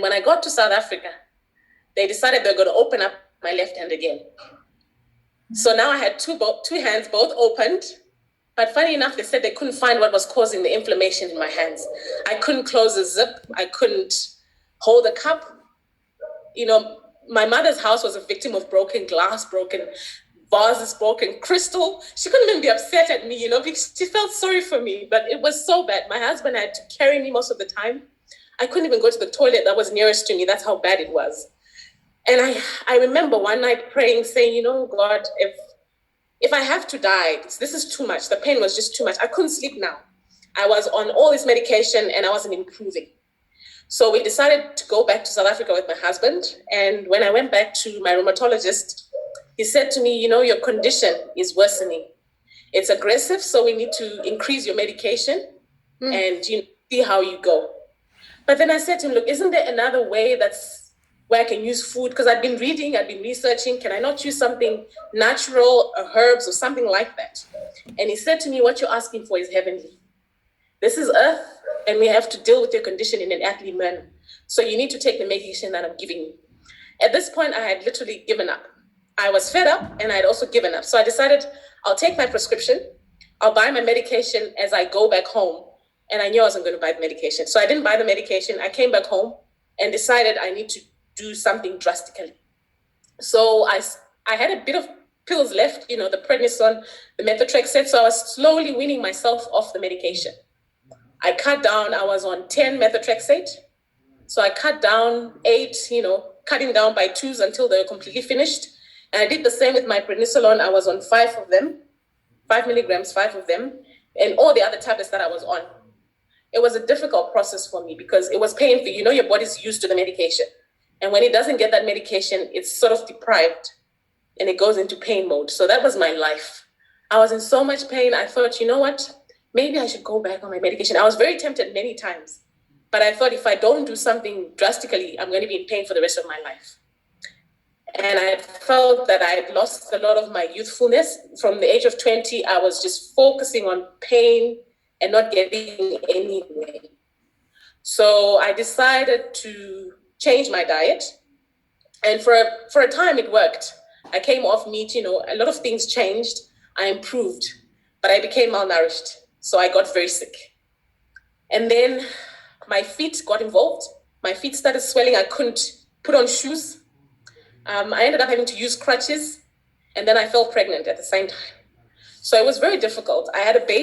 when I got to South Africa, they decided they're going to open up my left hand again. So now I had two hands, both opened. But funny enough, they said they couldn't find what was causing the inflammation in my hands. I couldn't close a zip. I couldn't hold a cup. You know, my mother's house was a victim of broken glass, broken vases, broken crystal. She couldn't even be upset at me, you know, because she felt sorry for me. But it was so bad. My husband had to carry me most of the time. I couldn't even go to the toilet that was nearest to me. That's how bad it was. And I remember one night praying, saying, you know, God, if I have to die, this is too much. The pain was just too much. I couldn't sleep now. I was on all this medication and I wasn't improving. So we decided to go back to South Africa with my husband. And when I went back to my rheumatologist, he said to me, you know, your condition is worsening. It's aggressive, so we need to increase your medication and see how you go. But then I said to him, look, isn't there another way where I can use food? Because I've been reading, I've been researching. Can I not use something natural, herbs or something like that? And he said to me, what you're asking for is heavenly. This is earth, and we have to deal with your condition in an earthly manner. So you need to take the medication that I'm giving you. At this point, I had literally given up. I was fed up and I had also given up. So I decided I'll take my prescription. I'll buy my medication as I go back home. And I knew I wasn't going to buy the medication. So I didn't buy the medication. I came back home and decided I need to do something drastically. So I had a bit of pills left, you know, the prednisone, the methotrexate. So I was slowly weaning myself off the medication. I cut down, I was on 10 methotrexate. So I cut down 8, you know, cutting down by 2s until they were completely finished. And I did the same with my prednisolone. I was on 5 of them, 5 milligrams, 5 of them, and all the other tablets that I was on. It was a difficult process for me because it was painful. You know, your body's used to the medication. And when it doesn't get that medication, it's sort of deprived and it goes into pain mode. So that was my life. I was in so much pain. I thought, you know what? Maybe I should go back on my medication. I was very tempted many times, but I thought if I don't do something drastically, I'm going to be in pain for the rest of my life. And I felt that I had lost a lot of my youthfulness. From the age of 20, I was just focusing on pain and not getting anywhere. So I decided to change my diet. And for a time, it worked. I came off meat, you know, a lot of things changed. I improved, but I became malnourished. So I got very sick. And then my feet got involved. My feet started swelling. I couldn't put on shoes. I ended up having to use crutches. And then I fell pregnant at the same time. So it was very difficult. I had a baby.